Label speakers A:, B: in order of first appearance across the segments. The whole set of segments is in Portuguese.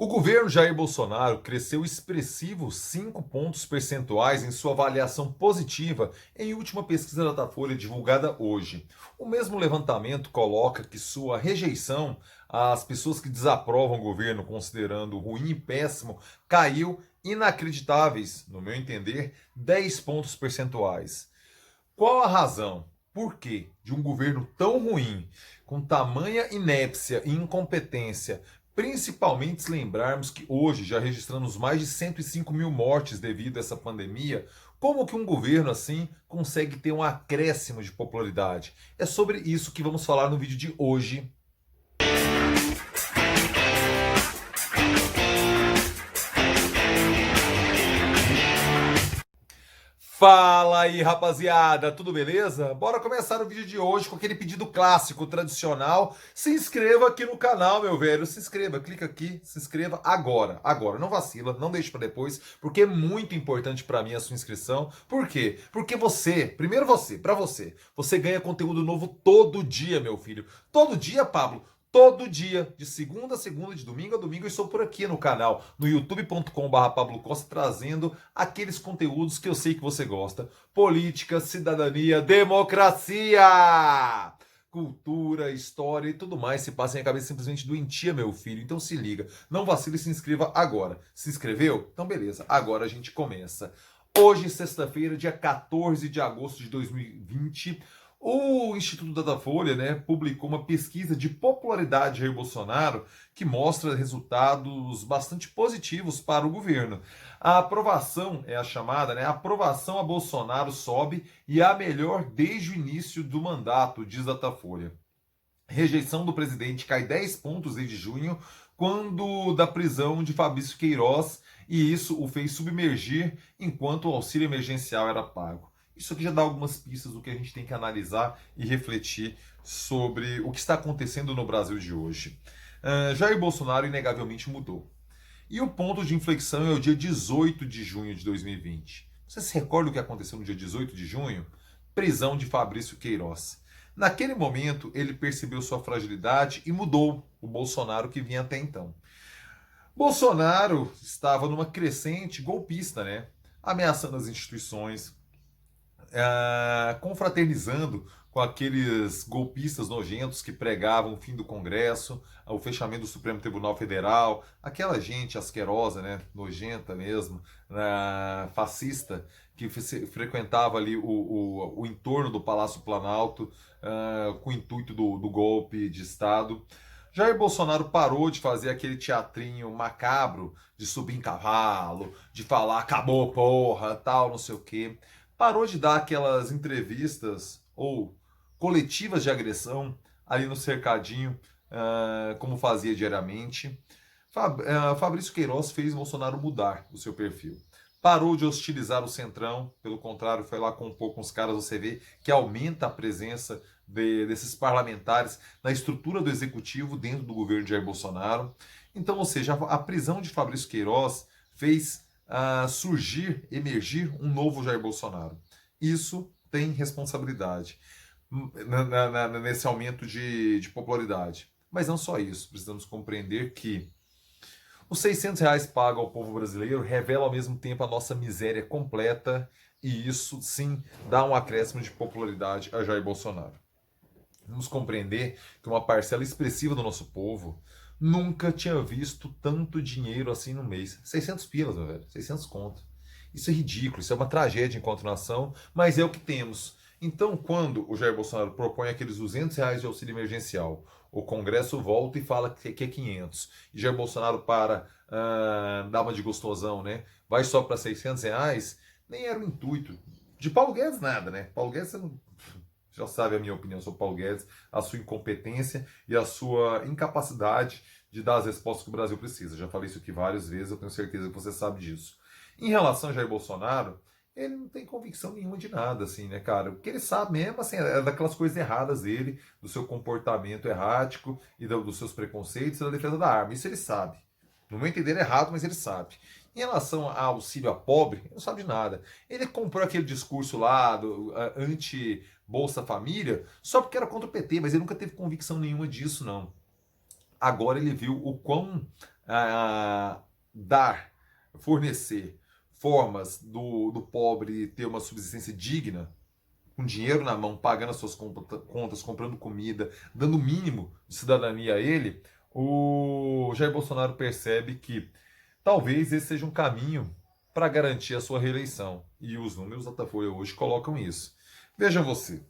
A: O governo Jair Bolsonaro cresceu expressivos 5 pontos percentuais em sua avaliação positiva em última pesquisa Datafolha divulgada hoje. O mesmo levantamento coloca que sua rejeição às pessoas que desaprovam o governo, considerando ruim e péssimo, caiu inacreditáveis, no meu entender, 10 pontos percentuais. Qual a razão? Por que de um governo tão ruim, com tamanha inépcia e incompetência, principalmente se lembrarmos que hoje já registramos mais de 105 mil mortes devido a essa pandemia, como que um governo assim consegue ter um acréscimo de popularidade? É sobre isso que vamos falar no vídeo de hoje. Fala aí, rapaziada, tudo beleza? Bora começar o vídeo de hoje com aquele pedido clássico, tradicional. Se inscreva aqui no canal, meu velho. Se inscreva, clica aqui, se inscreva agora. Agora, não vacila, não deixe para depois, porque é muito importante para mim a sua inscrição. Por quê? Porque você, primeiro você, para você ganha conteúdo novo todo dia, meu filho. Todo dia, Pablo. Todo dia, de segunda a segunda, de domingo a domingo, eu estou por aqui no canal, no youtube.com/Pablo Costa, trazendo aqueles conteúdos que eu sei que você gosta. Política, cidadania, democracia, cultura, história e tudo mais se passa em minha cabeça simplesmente doentia, meu filho. Então se liga, não vacile e se inscreva agora. Se inscreveu? Então beleza, agora a gente começa. Hoje, sexta-feira, dia 14 de agosto de 2020, o Instituto Datafolha, publicou uma pesquisa de popularidade de Jair Bolsonaro que mostra resultados bastante positivos para o governo. A aprovação é a chamada, a aprovação a Bolsonaro sobe e é a melhor desde o início do mandato, diz Datafolha. Rejeição do presidente cai 10 pontos desde junho, quando da prisão de Fabrício Queiroz, e isso o fez submergir enquanto o auxílio emergencial era pago. Isso aqui já dá algumas pistas do que a gente tem que analisar e refletir sobre o que está acontecendo no Brasil de hoje. Jair Bolsonaro inegavelmente mudou. E o ponto de inflexão é o dia 18 de junho de 2020. Você se recorda o que aconteceu no dia 18 de junho? Prisão de Fabrício Queiroz. Naquele momento, ele percebeu sua fragilidade e mudou o Bolsonaro que vinha até então. Bolsonaro estava numa crescente golpista, ameaçando as instituições, confraternizando com aqueles golpistas nojentos que pregavam o fim do Congresso, o fechamento do Supremo Tribunal Federal, aquela gente asquerosa, nojenta mesmo, fascista, que frequentava ali o entorno do Palácio Planalto, com o intuito do golpe de Estado. Jair Bolsonaro parou de fazer aquele teatrinho macabro de subir em cavalo, de falar acabou porra, tal, não sei o quê. Parou de dar aquelas entrevistas ou coletivas de agressão ali no cercadinho, como fazia diariamente. Fabrício Queiroz fez Bolsonaro mudar o seu perfil. Parou de hostilizar o Centrão, pelo contrário, foi lá compor com os caras, você vê que aumenta a presença desses parlamentares na estrutura do executivo dentro do governo de Jair Bolsonaro. Então, ou seja, a prisão de Fabrício Queiroz fez emergir um novo Jair Bolsonaro. Isso tem responsabilidade nesse aumento de popularidade. Mas não só isso, precisamos compreender que os R$ 600 pagos ao povo brasileiro revela ao mesmo tempo a nossa miséria completa, e isso sim dá um acréscimo de popularidade a Jair Bolsonaro. Vamos compreender que uma parcela expressiva do nosso povo nunca tinha visto tanto dinheiro assim no mês. 600 pilas, meu velho, 600 conto. Isso é ridículo, isso é uma tragédia enquanto nação, mas é o que temos. Então, quando o Jair Bolsonaro propõe aqueles R$ 200 de auxílio emergencial, o Congresso volta e fala que é 500. E Jair Bolsonaro dá uma de gostosão, vai só para R$ 600, nem era o intuito. De Paulo Guedes, nada, Paulo Guedes, você não... já sabe a minha opinião sobre Paulo Guedes, a sua incompetência e a sua incapacidade de dar as respostas que o Brasil precisa. Já falei isso aqui várias vezes, eu tenho certeza que você sabe disso. Em relação a Jair Bolsonaro, ele não tem convicção nenhuma de nada, assim, cara? O que ele sabe mesmo, assim, é daquelas coisas erradas dele, do seu comportamento errático e dos seus preconceitos e da defesa da arma. Isso ele sabe. No meu entender, é errado, mas ele sabe. Em relação ao auxílio a pobre, ele não sabe de nada. Ele comprou aquele discurso lá do anti-Bolsa Família só porque era contra o PT, mas ele nunca teve convicção nenhuma disso, não. Agora ele viu o quão dar, fornecer formas do pobre ter uma subsistência digna, com dinheiro na mão, pagando as suas contas, comprando comida, dando o mínimo de cidadania a ele, o Jair Bolsonaro percebe que talvez esse seja um caminho para garantir a sua reeleição. E os números da Datafolha hoje colocam isso. Veja você, R$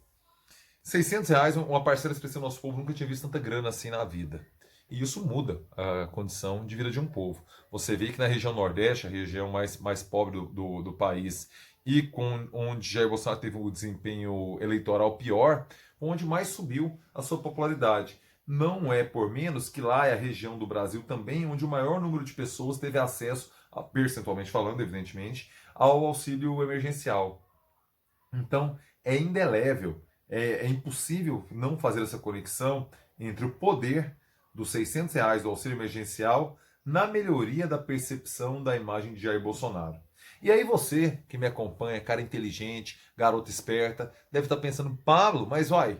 A: 600, uma parcela expressiva do nosso povo nunca tinha visto tanta grana assim na vida. E isso muda a condição de vida de um povo. Você vê que na região Nordeste, a região mais pobre do país, e onde Jair Bolsonaro teve um desempenho eleitoral pior, onde mais subiu a sua popularidade. Não é por menos que lá é a região do Brasil também onde o maior número de pessoas teve acesso, percentualmente falando, evidentemente, ao auxílio emergencial. Então, é indelével, é impossível não fazer essa conexão entre o poder dos R$ 600 do auxílio emergencial na melhoria da percepção da imagem de Jair Bolsonaro. E aí você, que me acompanha, cara inteligente, garota esperta, deve estar pensando, Pablo, mas vai,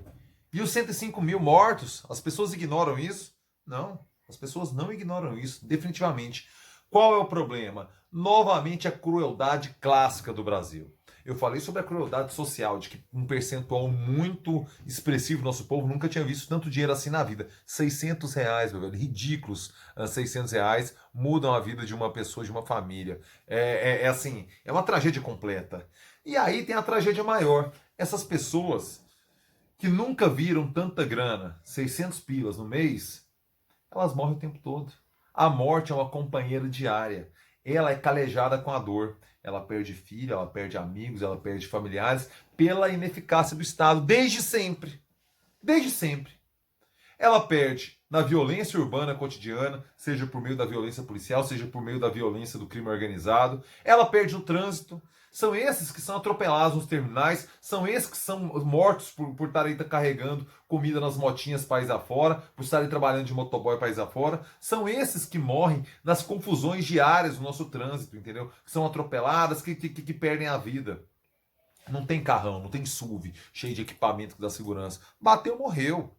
A: e os 105 mil mortos? As pessoas ignoram isso? Não, as pessoas não ignoram isso, definitivamente. Qual é o problema? Novamente a crueldade clássica do Brasil. Eu falei sobre a crueldade social, de que um percentual muito expressivo do nosso povo nunca tinha visto tanto dinheiro assim na vida. R$ 600, meu velho, ridículos. R$ 600 mudam a vida de uma pessoa, de uma família. É assim, é uma tragédia completa. E aí tem a tragédia maior. Essas pessoas que nunca viram tanta grana, 600 pilas no mês, elas morrem o tempo todo. A morte é uma companheira diária. Ela é calejada com a dor. Ela perde filho, ela perde amigos, ela perde familiares pela ineficácia do Estado, desde sempre. Desde sempre. Ela perde na violência urbana cotidiana, seja por meio da violência policial, seja por meio da violência do crime organizado. Ela perde no trânsito. São esses que são atropelados nos terminais, são esses que são mortos por estarem carregando comida nas motinhas país afora, por estarem trabalhando de motoboy país afora. São esses que morrem nas confusões diárias do nosso trânsito, entendeu? Que são atropeladas, que perdem a vida. Não tem carrão, não tem SUV cheio de equipamento da segurança. Bateu, morreu.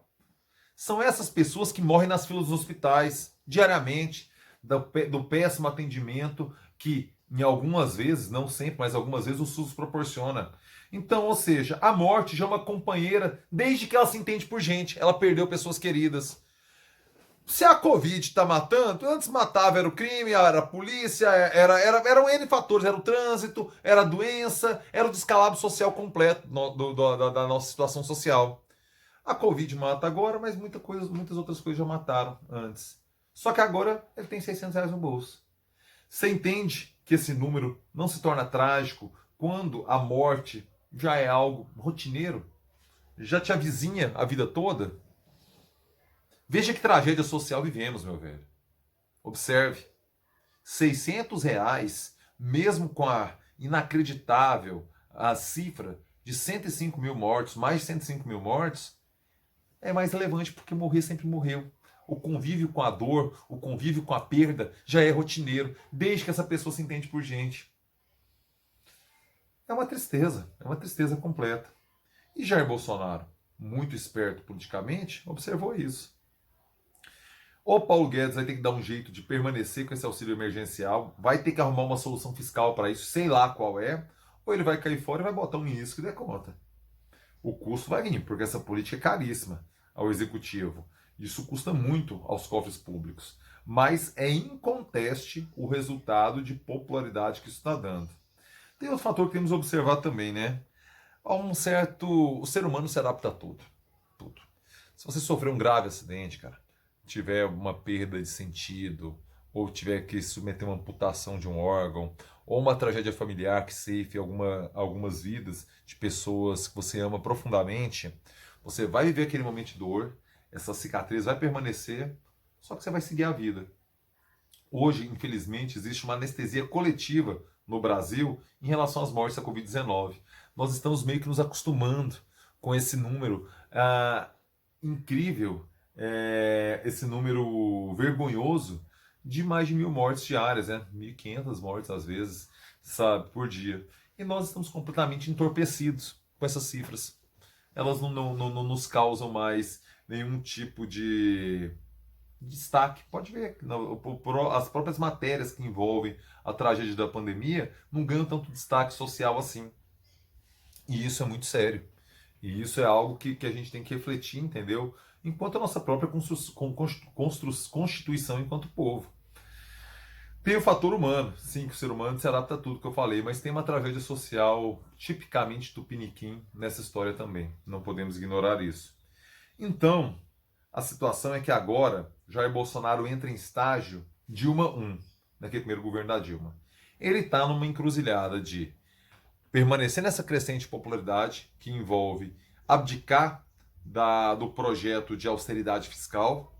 A: São essas pessoas que morrem nas filas dos hospitais diariamente, do péssimo atendimento que, em algumas vezes, não sempre, mas algumas vezes o SUS proporciona. Então, ou seja, a morte já é uma companheira desde que ela se entende por gente. Ela perdeu pessoas queridas. Se a Covid está matando, antes matava era o crime, era a polícia, eram N fatores, era o trânsito, era a doença, era o descalabro social completo da nossa situação social. A Covid mata agora, mas muitas outras coisas já mataram antes. Só que agora ele tem R$ 600 no bolso. Você entende que esse número não se torna trágico quando a morte já é algo rotineiro? Já te avizinha a vida toda? Veja que tragédia social vivemos, meu velho. Observe. R$ 600, mesmo com a inacreditável a cifra de 105 mil mortos, mais de 105 mil mortos, é mais relevante porque morrer sempre morreu. O convívio com a dor, o convívio com a perda já é rotineiro, desde que essa pessoa se entende por gente. É uma tristeza completa. E Jair Bolsonaro, muito esperto politicamente, observou isso. O Paulo Guedes vai ter que dar um jeito de permanecer com esse auxílio emergencial, vai ter que arrumar uma solução fiscal para isso, sei lá qual é, ou ele vai cair fora e vai botar um ministro que dê conta. O custo vai vir, porque essa política é caríssima ao executivo. Isso custa muito aos cofres públicos. Mas é inconteste o resultado de popularidade que isso está dando. Tem outro fator que temos que observar também, né? O ser humano se adapta a tudo. Tudo. Se você sofrer um grave acidente, cara, tiver uma perda de sentido, ou tiver que submeter uma amputação de um órgão, ou uma tragédia familiar que ceife algumas vidas de pessoas que você ama profundamente, você vai viver aquele momento de dor, essa cicatriz vai permanecer, só que você vai seguir a vida. Hoje, infelizmente, existe uma anestesia coletiva no Brasil em relação às mortes da Covid-19. Nós estamos meio que nos acostumando com esse número incrível, esse número vergonhoso de mais de 1.000 mortes diárias, né? 1.500 mortes às vezes, sabe, por dia. E nós estamos completamente entorpecidos com essas cifras. Elas não nos causam mais nenhum tipo de destaque. Pode ver, as próprias matérias que envolvem a tragédia da pandemia não ganham tanto destaque social assim. E isso é muito sério. E isso é algo que a gente tem que refletir, entendeu? Enquanto a nossa própria constituição enquanto povo. Tem o fator humano, sim, que o ser humano se adapta a tudo que eu falei, mas tem uma tragédia social tipicamente tupiniquim nessa história também. Não podemos ignorar isso. Então, a situação é que agora Jair Bolsonaro entra em estágio Dilma 1, naquele primeiro governo da Dilma. Ele está numa encruzilhada de permanecer nessa crescente popularidade, que envolve abdicar do projeto de austeridade fiscal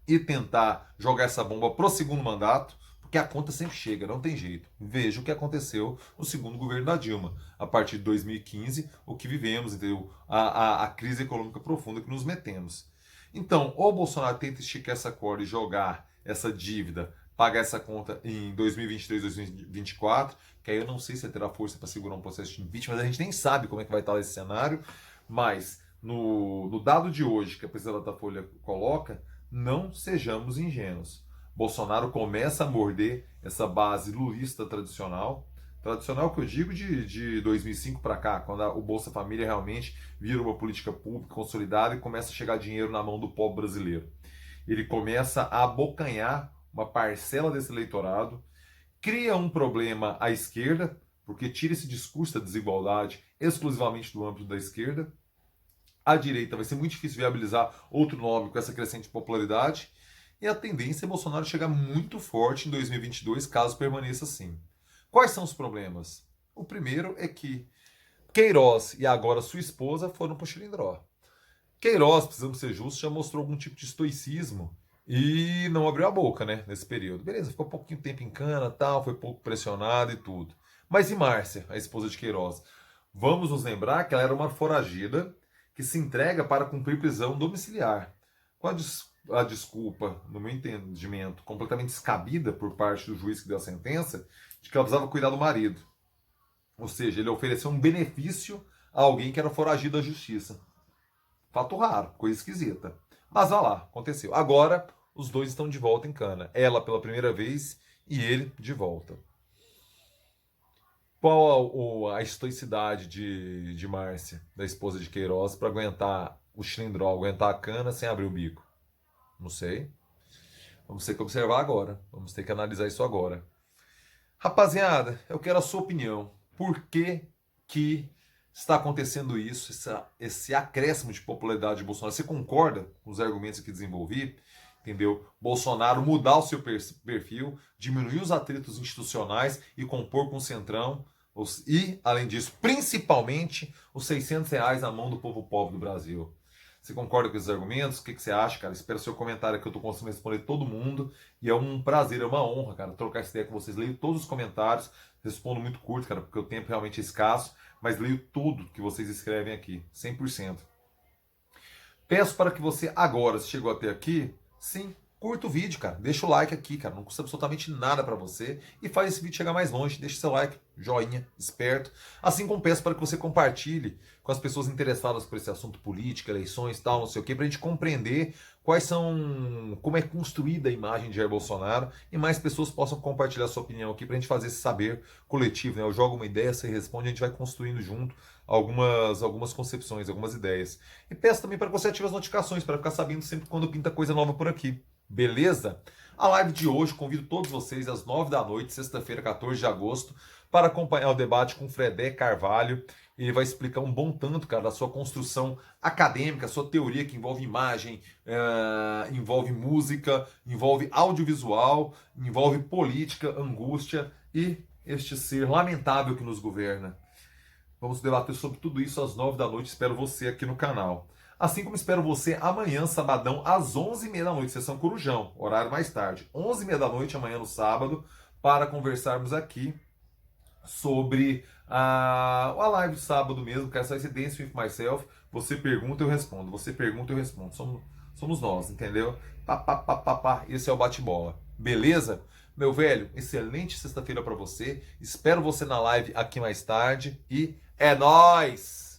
A: e tentar jogar essa bomba pro segundo mandato, porque a conta sempre chega, não tem jeito. Veja o que aconteceu no segundo governo da Dilma. A partir de 2015, o que vivemos, entendeu? A crise econômica profunda que nos metemos. Então, ou o Bolsonaro tenta esticar essa corda e jogar essa dívida, pagar essa conta em 2023, 2024, que aí eu não sei se ele terá força para segurar um processo de impeachment, mas a gente nem sabe como é que vai estar esse cenário, mas no dado de hoje que a presidente da Folha coloca, não sejamos ingênuos. Bolsonaro começa a morder essa base lulista tradicional, tradicional que eu digo de 2005 para cá, quando o Bolsa Família realmente vira uma política pública consolidada e começa a chegar dinheiro na mão do povo brasileiro. Ele começa a abocanhar uma parcela desse eleitorado, cria um problema à esquerda, porque tira esse discurso da desigualdade exclusivamente do âmbito da esquerda. A direita vai ser muito difícil viabilizar outro nome com essa crescente popularidade. E a tendência é Bolsonaro chegar muito forte em 2022, caso permaneça assim. Quais são os problemas? O primeiro é que Queiroz e agora sua esposa foram para o Xilindró. Queiroz, precisamos ser justos, já mostrou algum tipo de estoicismo e não abriu a boca, né, nesse período. Beleza, ficou pouquinho tempo em cana, tal, foi pouco pressionado e tudo. Mas e Márcia, a esposa de Queiroz? Vamos nos lembrar que ela era uma foragida que se entrega para cumprir prisão domiciliar. Com a desculpa, no meu entendimento, completamente descabida por parte do juiz que deu a sentença, de que ela precisava cuidar do marido. Ou seja, ele ofereceu um benefício a alguém que era foragido da justiça. Fato raro, coisa esquisita. Mas olha lá, aconteceu. Agora, os dois estão de volta em cana. Ela pela primeira vez e ele de volta. Qual a estoicidade de Márcia, da esposa de Queiroz, para aguentar o xilindró, aguentar a cana sem abrir o bico? Não sei. Vamos ter que observar agora. Vamos ter que analisar isso agora. Rapaziada, eu quero a sua opinião. Por que está acontecendo isso, esse acréscimo de popularidade de Bolsonaro? Você concorda com os argumentos que desenvolvi? Entendeu? Bolsonaro mudar o seu perfil, diminuir os atritos institucionais e compor com o Centrão. E, além disso, principalmente os R$ 600 na mão do povo pobre do Brasil. Você concorda com esses argumentos? O que você acha, cara? Espero seu comentário aqui, eu estou conseguindo responder todo mundo. E é um prazer, é uma honra, cara, trocar essa ideia com vocês. Leio todos os comentários, respondo muito curto, cara, porque o tempo realmente é escasso, mas leio tudo que vocês escrevem aqui, 100%. Peço para que você agora, se chegou até aqui, sim, curta o vídeo, cara. Deixa o like aqui, cara. Não custa absolutamente nada para você. E faz esse vídeo chegar mais longe. Deixa seu like, joinha, esperto. Assim como peço para que você compartilhe com as pessoas interessadas por esse assunto política, eleições, tal, não sei o quê, para a gente compreender como é construída a imagem de Jair Bolsonaro e mais pessoas possam compartilhar sua opinião aqui para a gente fazer esse saber coletivo, né? Eu jogo uma ideia, você responde, a gente vai construindo junto algumas concepções, algumas ideias. E peço também para que você ative as notificações para ficar sabendo sempre quando pinta coisa nova por aqui. Beleza? A live de hoje, convido todos vocês às 9 da noite, sexta-feira, 14 de agosto, para acompanhar o debate com Fredé Carvalho. Ele vai explicar um bom tanto, cara, da sua construção acadêmica, sua teoria que envolve imagem, envolve música, envolve audiovisual, envolve política, angústia e este ser lamentável que nos governa. Vamos debater sobre tudo isso às 9 da noite. Espero você aqui no canal. Assim como espero você amanhã, sabadão, às 11h30 da noite, sessão Corujão, horário mais tarde. 11h30 da noite, amanhã no sábado, para conversarmos aqui sobre a live do sábado mesmo, que é essa Dance with Myself. Você pergunta, eu respondo. Você pergunta, eu respondo. Somos nós, entendeu? Pá, pá, pá, pá, pá. Esse é o bate-bola. Beleza? Meu velho, excelente sexta-feira para você. Espero você na live aqui mais tarde. E é nóis!